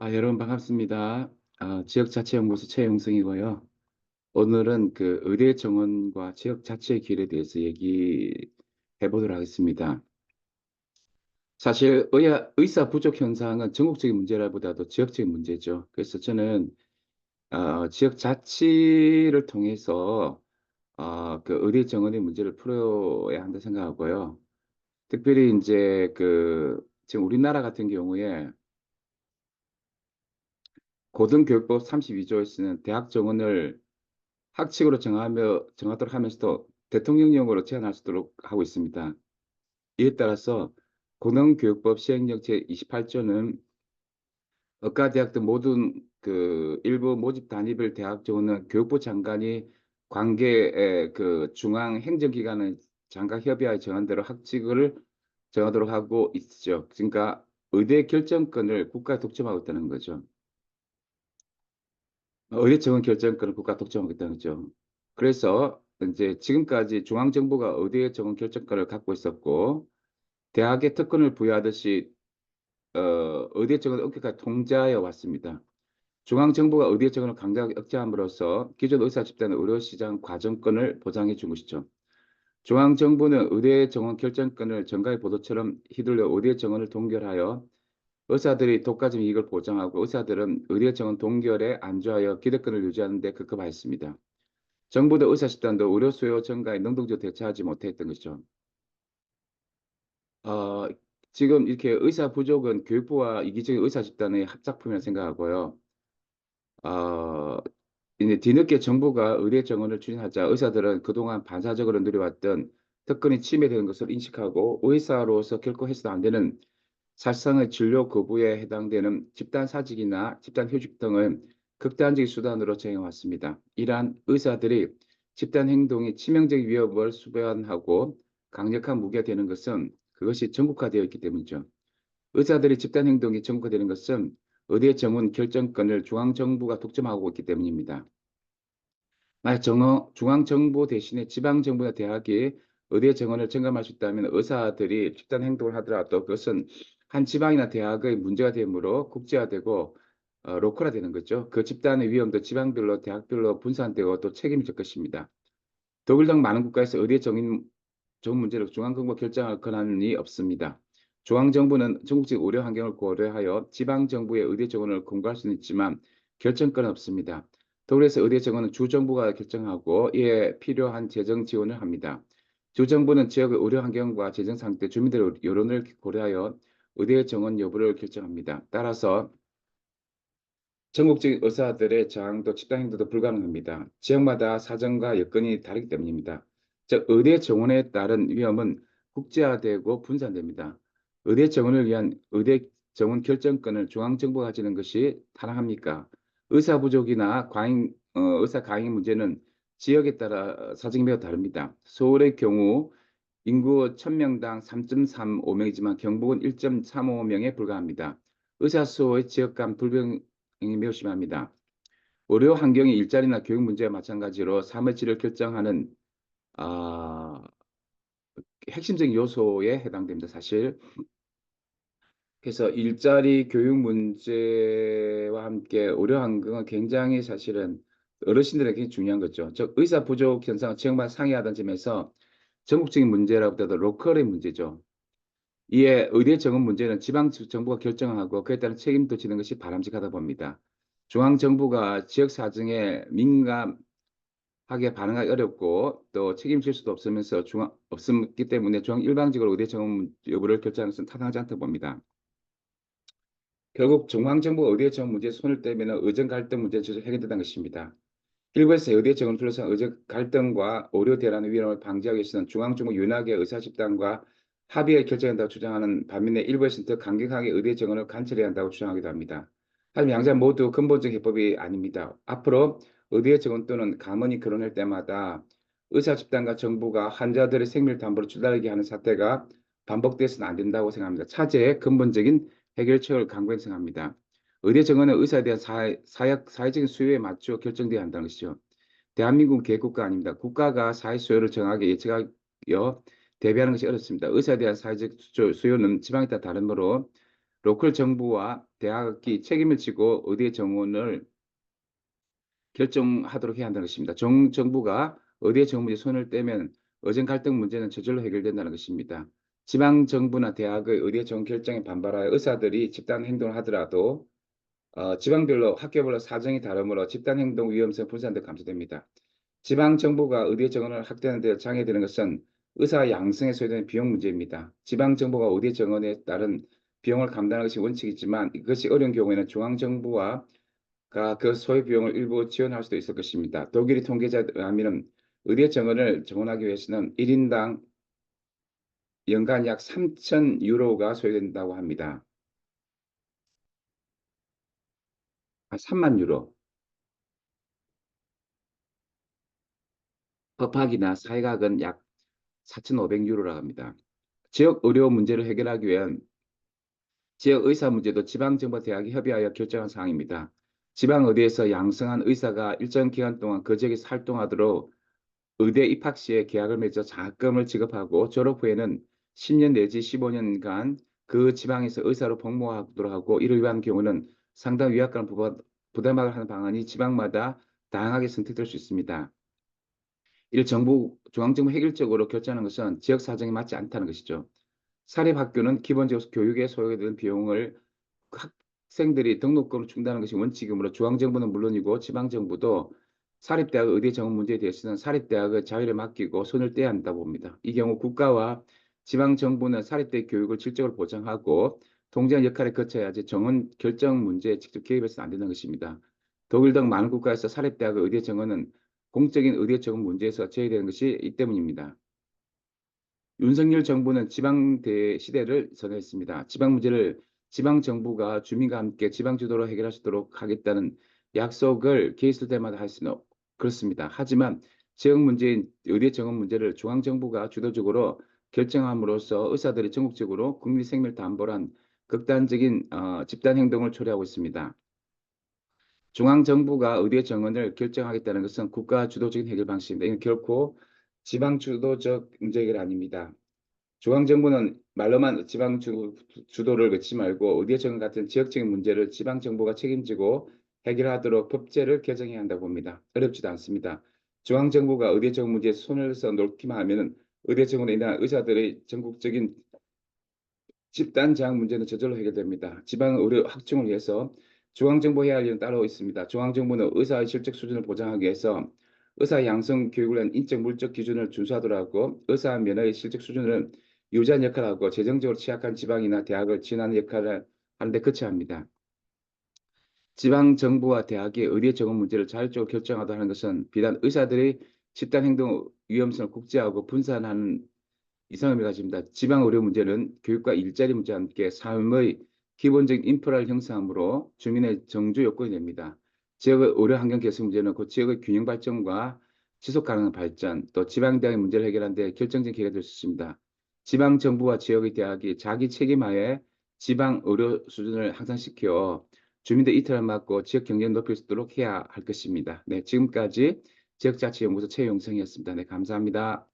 여러분 반갑습니다. 지역자치연구소 최영승이고요. 오늘은 그 의대 정원과 지역자치의 길에 대해서 얘기해 보도록 하겠습니다. 사실 의사 부족 현상은 전국적인 문제라보다도 지역적인 문제죠. 그래서 저는 지역자치를 통해서 그 의대 정원의 문제를 풀어야 한다 생각하고요. 특별히 이제 그 지금 우리나라 같은 경우에 고등교육법 32조에서는 대학 정원을 학칙으로 정하도록 하면서도 대통령령으로 제한할 수 있도록 하고 있습니다. 이에 따라서 고등교육법 시행령 제28조는 의과대학 등 모든 그 일부 모집 단위별 대학 정원은 교육부 장관이 관계 그 중앙 행정기관의 장관 협의하에 정한 대로 학칙을 정하도록 하고 있죠. 그러니까 의대 결정권을 국가에 독점하고 있다는 거죠. 의대 정원 결정권을 국가 독점하고 있다는 거죠. 그래서 이제 지금까지 중앙정부가 의대 정원 결정권을 갖고 있었고 대학에 특권을 부여하듯이 의대 정원을 엄격하게 통제하여 왔습니다. 중앙정부가 의대 정원을 강력하게 억제함으로써 기존 의사 집단의 의료시장 과정권을 보장해 준 것이죠. 중앙정부는 의대 정원 결정권을 정가의 보도처럼 휘둘러 의대 정원을 동결하여 의사들이 독과점 이익을 보장하고 의사들은 의대 정원 동결에 안주하여 기득권을 유지하는 데 급급하였습니다. 정부도 의사 집단도 의료 수요 증가에 능동적으로 대처하지 못했던 것이죠. 어, 지금 이렇게 의사 부족은 교육부와 이기적인 의사 집단의 합작품이라 생각하고요. 어, 이제 뒤늦게 정부가 의대 정원을 추진하자 의사들은 그동안 반사적으로 누려왔던 특권이 침해되는 것을 인식하고 의사로서 결코 해서는 안 되는 사실상의 진료 거부에 해당되는 집단 사직이나 집단 휴직 등을 극단적인 수단으로 정해왔습니다. 이러한 의사들이 집단 행동이 치명적 위협을 수반하고 강력한 무기가 되는 것은 그것이 전국화되어 있기 때문이죠. 의사들이 집단 행동이 전국화되는 것은 의대 정원 결정권을 중앙정부가 독점하고 있기 때문입니다. 만약 중앙정부 대신에 지방정부나 대학이 의대 정원을 점검할 수 있다면 의사들이 집단 행동을 하더라도 그것은 한 지방이나 대학의 문제가 되므로 국제화되고 로컬화되는 거죠. 그 집단의 위험도 지방별로 대학별로 분산되고 또 책임이 질 것입니다. 독일 등 많은 국가에서 의대 정원 문제를 중앙정부가 결정할 권한이 없습니다. 중앙정부는 전국적 의료 환경을 고려하여 지방정부의 의대 정원을 공고할 수는 있지만 결정권은 없습니다. 독일에서 의대 정원은 주정부가 결정하고 이에 필요한 재정 지원을 합니다. 주정부는 지역의 의료 환경과 재정 상태, 주민들의 여론을 고려하여 의대 정원 여부를 결정합니다. 따라서 전국적인 의사들의 저항도 집단 행동도 불가능합니다. 지역마다 사정과 여건이 다르기 때문입니다. 즉 의대 정원에 따른 위험은 국제화되고 분산됩니다. 의대 정원을 위한 의대 정원 결정권을 중앙정부가 가지는 것이 타당합니까? 의사 부족이나 의사 과잉 문제는 지역에 따라 사정이 매우 다릅니다. 서울의 경우 인구 1000명당 3.35명이지만 경북은 1.35명에 불과합니다. 의사 수의 지역 간 불평 매우 심합니다. 의료 환경이 일자리나 교육 문제와 마찬가지로 삶의 질을 결정하는 아, 핵심적인 요소에 해당됩니다. 사실. 그래서 일자리 교육 문제와 함께 의료 환경은 굉장히 사실은 어르신들에게 중요한 거죠. 즉 의사 부족 현상은 지역마다 상이하다는 점에서 전국적인 문제라보다도 로컬의 문제죠. 이에 의대 정원 문제는 지방 정부가 결정하고 그에 따른 책임도 지는 것이 바람직하다 봅니다. 중앙 정부가 지역 사정에 민감하게 반응하기 어렵고 또 책임질 수도 없으면서 없기 때문에 중앙 일방적으로 의대 정원 여부를 결정하는 것은 타당하지 않다고 봅니다. 결국 중앙 정부가 의대 정원 문제에 손을 떼면 의정 갈등 문제는 저절로 해결된다는 것입니다. 일부에서 의대 정원 둘러싼 의정 갈등과 의료 대란의 위험을 방지하기 위해서는 중앙 정부 윤학의 의사 집단과 합의에 결정한다고 주장하는 반면에 일부에서는 더 강력하게 의대 정원을 관철해야 한다고 주장하기도 합니다. 하지만 양자 모두 근본적 해법이 아닙니다. 앞으로 의대 정원 또는 감언이 거론할 때마다 의사 집단과 정부가 환자들의 생命담보를 줄다리게 하는 사태가 반복돼서는 안 된다고 생각합니다. 차제의 근본적인 해결책을 강구해 생각합니다. 의대 정원은 의사에 대한 사회적인 수요에 맞춰 결정돼야 한다는 것이죠. 대한민국은 개국가 아닙니다. 국가가 사회 수요를 정하게 예측하여 대비하는 것이 어렵습니다. 의사에 대한 사회적 수요는 지방에 따라 다르므로 로컬 정부와 대학이 책임을 지고 의대 정원을 결정하도록 해야 한다는 것입니다. 정부가 의대 정원 문제 손을 떼면 의정 갈등 문제는 저절로 해결된다는 것입니다. 지방 정부나 대학의 의대 정원 결정에 반발하여 의사들이 집단 행동을 하더라도 지방별로 학교별로 사정이 다르므로 집단 행동 위험성 분산도 감소됩니다. 지방 정부가 의대 정원을 확대하는 데 장애되는 것은 의사 양성에 소요되는 비용 문제입니다. 지방 정부가 의대 정원에 따른 비용을 감당하는 것이 원칙이지만 이것이 어려운 경우에는 중앙 정부와 그 소요 비용을 일부 지원할 수도 있을 것입니다. 독일의 통계자에 의하면 의대 정원을 정원하기 위해서는 1인당 연간 약 3천 유로가 소요된다고 합니다. 3만 유로. 법학이나 사회학은 약 4,500 유로라고 합니다. 지역 의료 문제를 해결하기 위한 지역 의사 문제도 지방정부 대학이 협의하여 결정한 사항입니다. 지방의대에서 양성한 의사가 일정 기간 동안 그 지역에서 활동하도록 의대 입학 시에 계약을 맺어 장학금을 지급하고 졸업 후에는 10년 내지 15년간 그 지방에서 의사로 복무하도록 하고 이를 위한 경우는 상당 위약금을 부담하게 하는 방안이 지방마다 다양하게 선택될 수 있습니다. 이를 중앙정부 획일적으로 결정하는 것은 지역 사정에 맞지 않다는 것이죠. 사립학교는 기본적으로 교육에 소요되는 비용을 학생들이 등록금을 충당하는 것이 원칙이므로 중앙정부는 물론이고 지방정부도 사립대학 의대 정원 문제에 대해서는 사립대학의 자율에 맡기고 손을 떼야 한다고 봅니다. 이 경우 국가와 지방정부는 사립대 교육을 질적으로 보장하고 동제한 역할을 거쳐야지 정원 결정 문제에 직접 개입해서는 안 되는 것입니다. 독일 등 많은 국가에서 사립대학의 의대 정원은 공적인 의대 정원 문제에서 제외되는 것이 이 때문입니다. 윤석열 정부는 지방대 시대를 선언했습니다. 지방 문제를 지방 정부가 주민과 함께 지방 주도로 해결할 수 있도록 하겠다는 약속을 개있을 때마다 할 수는 그렇습니다. 하지만 지역 문제인 의대 정원 문제를 중앙 정부가 주도적으로 결정함으로써 의사들이 전국적으로 국민 생명을 담보로 한 극단적인 집단 행동을 초래하고 있습니다. 중앙 정부가 의대 정원을 결정하겠다는 것은 국가 주도적인 해결 방식입니다. 이건 결코 지방 주도적 문제 해결 아닙니다. 중앙정부는 말로만 주도를 긋지 말고 의대 정원 같은 지역적인 문제를 지방정부가 책임지고 해결하도록 법제를 개정해야 한다고 봅니다. 어렵지도 않습니다. 중앙정부가 의대 정원 문제에 손을 써 놓기만 하면 의대 정원에 인한 의사들의 전국적인 집단 장학 문제는 저절로 해결됩니다. 지방 의료 확충을 위해서 중앙정부 해야 할 일은 따로 있습니다. 중앙정부는 의사의 실적 수준을 보장하기 위해서 의사 양성 교육을 위한 인적 물적 기준을 준수하도록 하고 의사 면허의 실적 수준을 유지하는 역할을 하고 재정적으로 취약한 지방이나 대학을 지원하는 역할을 하는 데 그쳐야 합니다. 지방 정부와 대학이 의대 정원 문제를 자율적으로 결정하도록 하는 것은 비단 의사들의 집단 행동 위험성을 국제화하고 분산하는 이상을 가집니다. 지방 의료 문제는 교육과 일자리 문제와 함께 삶의 기본적인 인프라를 형성하므로 주민의 정주 요건이 됩니다. 지역의 의료 환경 개선 문제는 그 지역의 균형 발전과 지속 가능한 발전, 또 지방 대학의 문제를 해결하는 데 결정적인 기회가 될 수 있습니다. 지방 정부와 지역의 대학이 자기 책임하에 지방 의료 수준을 향상시켜 주민들 이탈을 막고 지역 경제를 높일 수 있도록 해야 할 것입니다. 네, 지금까지 지역자치연구소 최용성이었습니다. 네, 감사합니다.